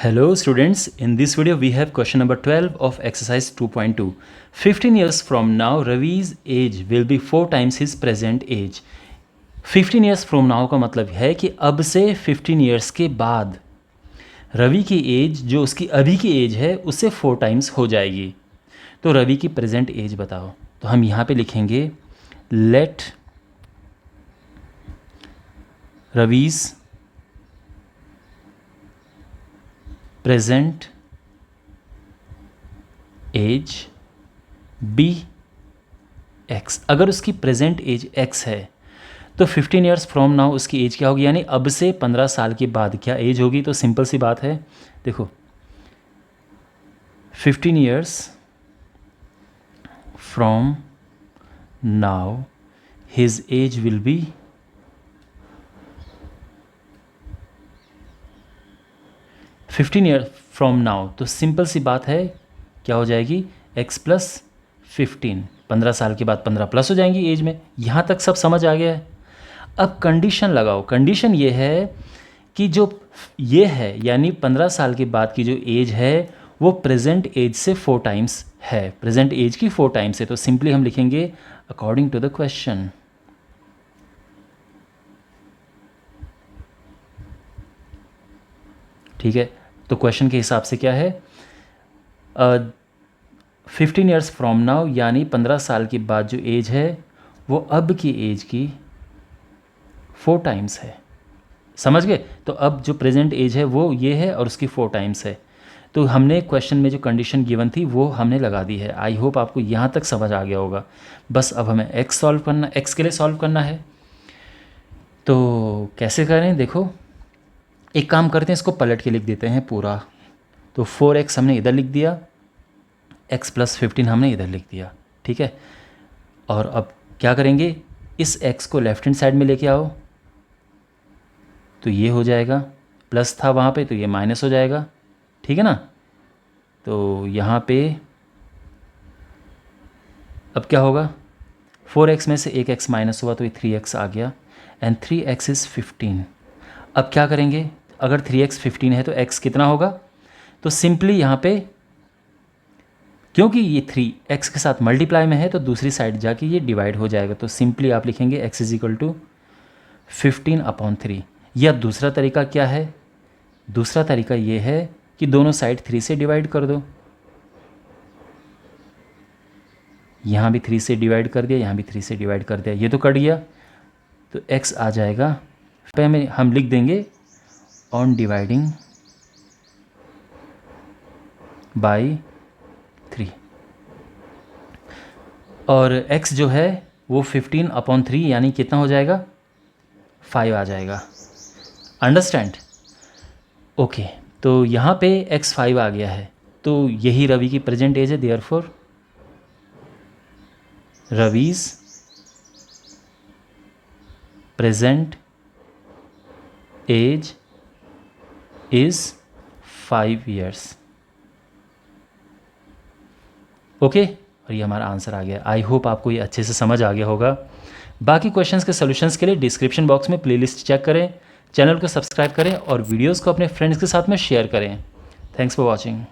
Hello students, in this video we have question number 12 of exercise 2.2. 15 years from now, Ravi's age will be 4 times his present age. 15 years from now का मतलब है कि अब से 15 years के बाद रवि की एज जो उसकी अभी की एज है उससे 4 टाइम्स हो जाएगी. तो रवि की प्रेजेंट एज बताओ. तो हम यहाँ पे लिखेंगे let Ravi's present age be x. अगर उसकी प्रेजेंट एज एक्स है तो 15 ईयर्स फ्रॉम नाउ उसकी एज क्या होगी, यानी अब से 15 साल के बाद क्या एज होगी. तो सिंपल सी बात है, देखो 15 years from now his age will be 15 year from now. तो सिंपल सी बात है, क्या हो जाएगी x प्लस 15. 15 साल के बाद 15 प्लस हो जाएंगी एज में. यहाँ तक सब समझ आ गया है. अब कंडीशन लगाओ. कंडीशन ये है कि जो ये है यानी 15 साल के बाद की जो एज है वो प्रेजेंट एज से 4 टाइम्स है. प्रेजेंट एज की 4 टाइम्स है. तो सिंपली हम लिखेंगे अकॉर्डिंग टू द क्वेश्चन. ठीक है, तो क्वेश्चन के हिसाब से क्या है, 15 ईयर्स फ्रॉम नाउ यानी 15 साल के बाद जो एज है वो अब की एज की 4 टाइम्स है. समझ गए. तो अब जो प्रेजेंट एज है वो ये है और उसकी 4 टाइम्स है. तो हमने क्वेश्चन में जो कंडीशन गिवन थी वो हमने लगा दी है. आई होप आपको यहाँ तक समझ आ गया होगा. बस अब हमें एक्स सॉल्व करना, एक्स के लिए सॉल्व करना है. तो कैसे करें, देखो एक काम करते हैं, इसको पलट के लिख देते हैं पूरा. तो 4x हमने इधर लिख दिया, x प्लस 15 हमने इधर लिख दिया. ठीक है, और अब क्या करेंगे, इस x को लेफ्ट हैंड साइड में लेके आओ तो ये हो जाएगा, प्लस था वहाँ पे तो ये माइनस हो जाएगा. ठीक है ना. तो यहाँ पे अब क्या होगा, 4x में से एक x माइनस हुआ तो ये 3x आ गया एंड 3x इज़ 15. अब क्या करेंगे, अगर 3x 15 है तो x कितना होगा. तो सिंपली यहाँ पे क्योंकि ये 3x के साथ मल्टीप्लाई में है तो दूसरी साइड जाके ये डिवाइड हो जाएगा. तो सिंपली आप लिखेंगे x इज इक्वल टू 15/3. या दूसरा तरीका क्या है, दूसरा तरीका ये है कि दोनों साइड 3 से डिवाइड कर दो. यहाँ भी 3 से डिवाइड कर दिया, यहाँ भी 3 से डिवाइड कर दिया, ये तो कट गया. तो x आ जाएगा, पे में हम लिख देंगे ऑन डिवाइडिंग बाई 3. और x जो है वो 15/3 यानी कितना हो जाएगा, 5 आ जाएगा. अंडरस्टैंड. ओके, तो यहाँ पे x 5 आ गया है. तो यही रवि की प्रेजेंट एज है. Therefore Ravi's present age is 5 years. Okay, और ये हमारा आंसर आ गया. आई होप आपको ये अच्छे से समझ आ गया होगा. बाकी क्वेश्चंस के सॉल्यूशंस के लिए डिस्क्रिप्शन बॉक्स में प्लेलिस्ट चेक करें, चैनल को सब्सक्राइब करें और वीडियोस को अपने फ्रेंड्स के साथ में शेयर करें. Thanks for watching.